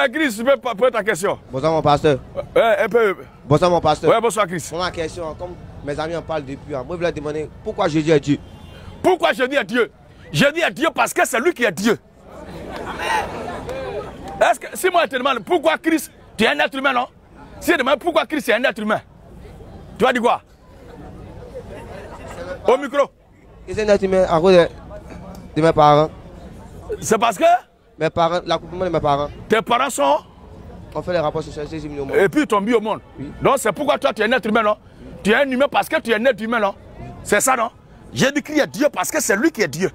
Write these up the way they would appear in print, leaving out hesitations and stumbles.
Chris, tu peux poser ta question. Bonsoir mon pasteur. Un peu. Bonsoir mon pasteur. Ouais, bonsoir Chris. Pour ma question, comme mes amis en parlent depuis, moi je voulais demander pourquoi Jésus est Dieu. Pourquoi je dis à Dieu? Je dis à Dieu parce que c'est lui qui est Dieu. Est-ce que si moi je te demande pourquoi Christ, tu es un être humain, non? Si je demande pourquoi Christ est un être humain, tu vas dire quoi? Au micro. C'est un être humain à cause de mes parents. C'est parce que mes parents, l'accouplement de mes parents. Tes parents sont. On fait les rapports sur ces au monde. Et puis ils t'ont mis au monde. Oui. Donc c'est pourquoi toi tu es un être humain, non? Oui. Tu es un humain parce que tu es un être humain, non? Oui. C'est ça, non? J'ai dit qu'il y a Dieu parce que c'est lui qui est Dieu.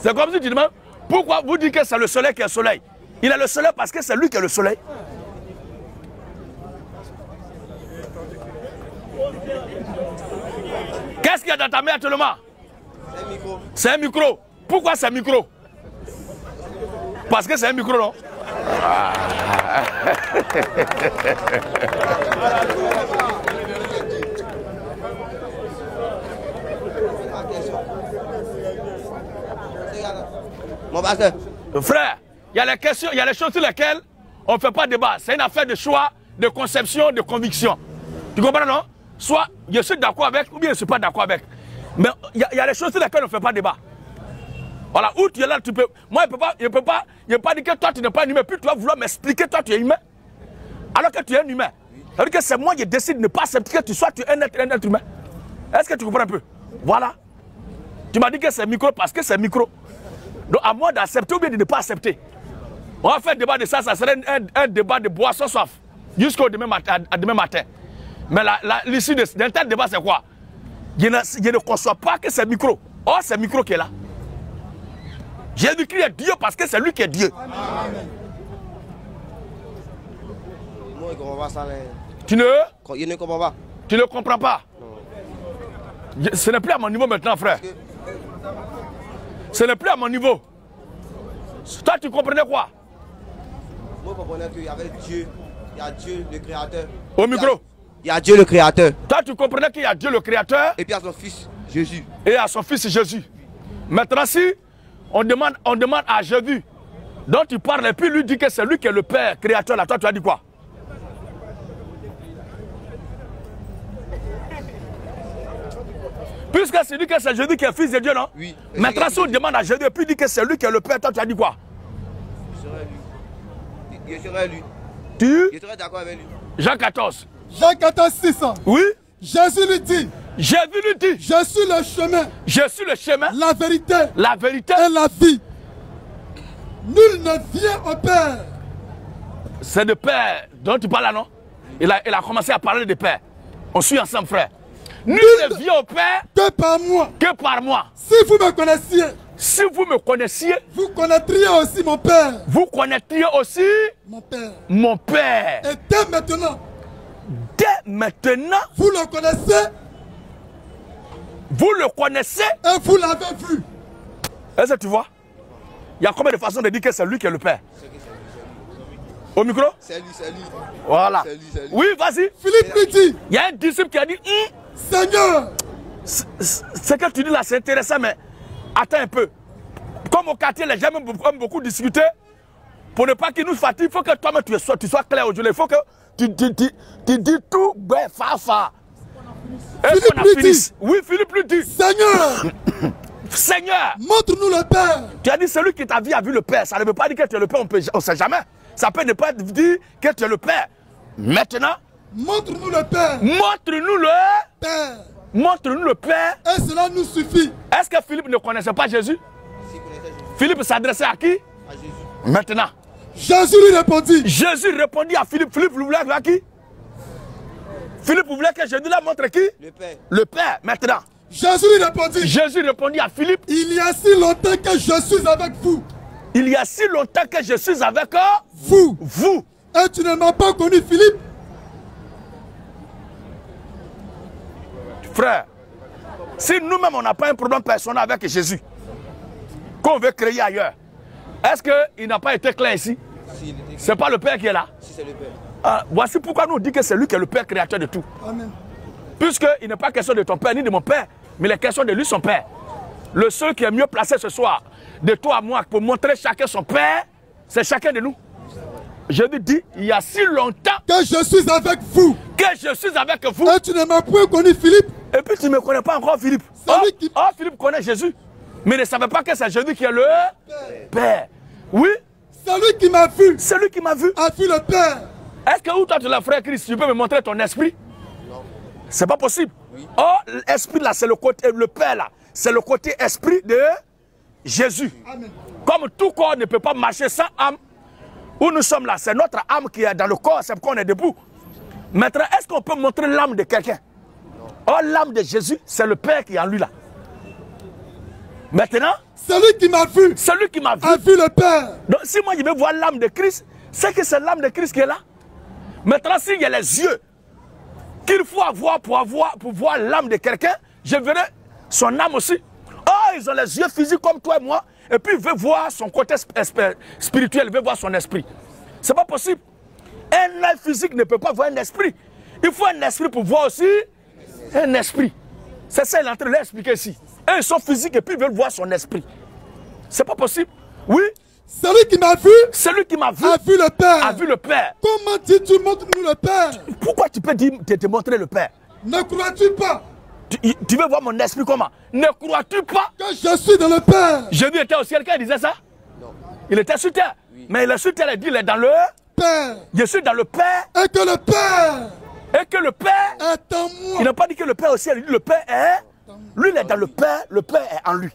C'est comme si tu demandes pourquoi vous dites que c'est le soleil qui est le soleil. Il est le soleil parce que c'est lui qui est le soleil. Qu'est-ce qu'il y a dans ta main actuellement? C'est un micro. C'est un micro. Pourquoi c'est un micro? Parce que c'est un micro, non? Mon pasteur. Frère, il y a les questions, il y a les choses sur lesquelles on ne fait pas débat. C'est une affaire de choix, de conception, de conviction. Tu comprends, non? Soit je suis d'accord avec, ou bien je ne suis pas d'accord avec. Mais il y a les choses sur lesquelles on ne fait pas débat. Voilà, où tu es là, tu peux. Moi, je ne peux pas dire que toi, tu n'es pas un humain. Puis tu vas vouloir m'expliquer, toi, tu es humain. Alors que tu es un humain. Ça veut dire que c'est moi qui décide de ne pas accepter que tu sois un être humain. Est-ce que tu comprends un peu? Voilà. Tu m'as dit que c'est micro parce que c'est micro. Donc, à moi d'accepter ou bien de ne pas accepter. On va faire un débat de ça, ça serait un débat de boisson soif. Jusqu'au demain matin. Mais l'issue d'un tel débat, c'est quoi? Je ne conçois pas que c'est micro. Oh, c'est micro qui est là. J'ai dit qu'il est Dieu parce que c'est lui qui est Dieu. Amen. Moi, je ne comprends pas ça. Je ne comprends pas. Tu ne comprends pas? Non. Ce n'est plus à mon niveau maintenant, frère. Ce n'est plus à mon niveau. Toi, tu comprenais quoi? Moi, je comprenais qu'il y avait Dieu. Il y a Dieu, le Créateur. Au micro. Il y a Dieu, le Créateur. Toi, tu comprenais qu'il y a Dieu, le Créateur. Et puis à son Fils, Jésus. Et à son Fils, Jésus. Maintenant, si on demande à Jésus, dont tu parles, et puis lui dit que c'est lui qui est le Père, Créateur, là, toi, tu as dit quoi? Puisque c'est lui que c'est Jésus qui est Fils de Dieu, non? Oui. Maintenant, si on demande à Jésus, et puis il dit que c'est lui qui est le Père, toi, tu as dit quoi? Je serai lui. Je serai d'accord avec lui. Jean 14. Jean 14, 600. Oui. Jésus lui dit. Jésus lui dit. Je suis le chemin. Je suis le chemin. La vérité. La vérité. Et la vie. Nul ne vient au Père. C'est de Père dont tu parles là, non? Il a commencé à parler de Père. On suit ensemble, frère. Nul ne vient au Père que par moi. Que par moi. Si vous me connaissiez. Si vous me connaissiez. Vous connaîtriez aussi mon Père. Vous connaîtriez aussi mon Père. Mon Père. Et dès maintenant. Dès maintenant. Vous le connaissez. Vous le connaissez. Et vous l'avez vu. Est-ce que tu vois? Il y a combien de façons de dire que c'est lui qui est le Père? Au micro? C'est lui, c'est lui. Voilà. C'est lui, c'est lui. Oui, vas-y. Philippe lui dit. Il y a un disciple qui a dit Seigneur. Ce que tu dis là, c'est intéressant, mais attends un peu. Comme au quartier, les gens aiment beaucoup discuter. Pour ne pas qu'ils nous fatiguent, il faut que toi-même tu sois clair aujourd'hui. Il faut que tu dis tout, ben, fa. Philippe lui dit. Oui, Philippe lui dit. Seigneur. Seigneur. Montre-nous le Père. Tu as dit celui qui t'a vu a vu le Père. Ça ne veut pas dire que tu es le Père, on ne sait jamais. Ça peut ne pas dire que tu es le Père. Maintenant. Montre-nous le Père. Montre-nous le Père. Montre-nous le Père. Et cela nous suffit. Est-ce que Philippe ne connaissait pas Jésus? Philippe s'adressait à qui? À Jésus. Maintenant. Jésus lui répondit. Jésus répondit à Philippe. Philippe voulait à qui? Philippe voulait que Jésus la montre qui? Le Père. Le Père. Maintenant. Jésus lui répondit. Jésus répondit à Philippe. Il y a si longtemps que je suis avec vous. Il y a si longtemps que je suis avec vous. Vous. Et tu ne m'as pas connu, Philippe? Frère, si nous-mêmes on n'a pas un problème personnel avec Jésus, qu'on veut créer ailleurs, est-ce qu'il n'a pas été clair ici? Si, c'est pas le Père qui est là? Si, c'est le Père. Voici pourquoi nous on dit que c'est lui qui est le Père créateur de tout. Amen. Puisqu'il n'est pas question de ton Père ni de mon Père, mais il est question de lui, son Père. Le seul qui est mieux placé ce soir, de toi à moi, pour montrer chacun son Père, c'est chacun de nous. Jésus dit, il y a si longtemps que je suis avec vous. Que je suis avec vous. Et tu ne m'as point connu, Philippe. Et puis tu ne me connais pas encore, Philippe. Philippe connaît Jésus. Mais ne savait pas que c'est Jésus qui est le Père. Oui. Celui qui m'a vu. Celui qui m'a vu. A vu le Père. Est-ce que où toi tu l'as, frère Christ, tu peux me montrer ton esprit? Non. C'est pas possible. Oui. Oh, l'esprit là, c'est le côté, le Père là, c'est le côté esprit de Jésus. Amen. Comme tout corps ne peut pas marcher sans âme, où nous sommes là, c'est notre âme qui est dans le corps, c'est pourquoi on est debout. Maintenant, est-ce qu'on peut montrer l'âme de quelqu'un? Oh, l'âme de Jésus, c'est le Père qui est en lui là. Maintenant, celui qui m'a vu, a vu le Père. Donc si moi je veux voir l'âme de Christ, c'est que c'est l'âme de Christ qui est là. Maintenant, s'il y a les yeux qu'il faut avoir pour voir l'âme de quelqu'un, je verrai son âme aussi. Oh, ils ont les yeux physiques comme toi et moi, et puis ils veulent voir son côté spirituel, ils veulent voir son esprit. C'est pas possible. Un œil physique ne peut pas voir un esprit. Il faut un esprit pour voir aussi un esprit. C'est ça, il est en train de l'expliquer ici. Eux, ils sont physiques et puis ils veulent voir son esprit. C'est pas possible. Oui. Celui qui m'a vu, a vu le Père. A vu le Père. Comment dis-tu, montre-nous le Père? Pourquoi tu peux dire te montrer le Père? Ne crois-tu pas? Tu veux voir mon esprit comment? Ne crois-tu pas que je suis dans le Père? Jésus était au ciel quand il disait ça? Non. Il était sur terre. Oui. Mais il est sur terre, il dit il est dans le Père. Je suis dans le Père. Et que le Père est en moi. Il n'a pas dit que le Père au ciel, il dit le Père est. Lui, il est dans le Père est en lui.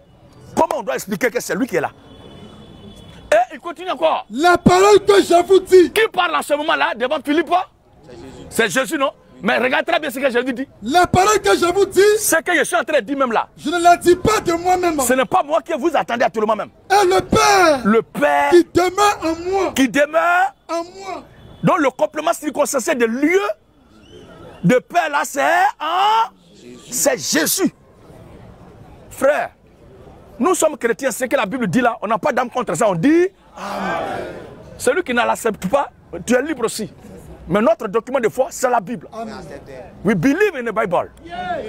Comment on doit expliquer que c'est lui qui est là? Et il continue encore. La parole que je vous dis. Qui parle en ce moment-là devant Philippe? C'est Jésus, non? Oui. Mais regarde très bien ce que Jésus dit. La parole que je vous dis. Ce que je suis en train de dire même là. Je ne la dis pas de moi-même. Ce n'est pas moi qui vous attendez à tout le moment même. Et le Père. Le Père. Qui demeure en moi. Qui demeure en moi. Donc le complément circonstanciel de lieu de Père là, c'est Jésus. Frère, nous sommes chrétiens, c'est que la Bible dit là, on n'a pas d'âme contre ça, on dit Amen. Celui qui ne l'accepte pas, tu es libre aussi. Mais notre document de foi, c'est la Bible. Amen. We believe in the Bible. Yeah.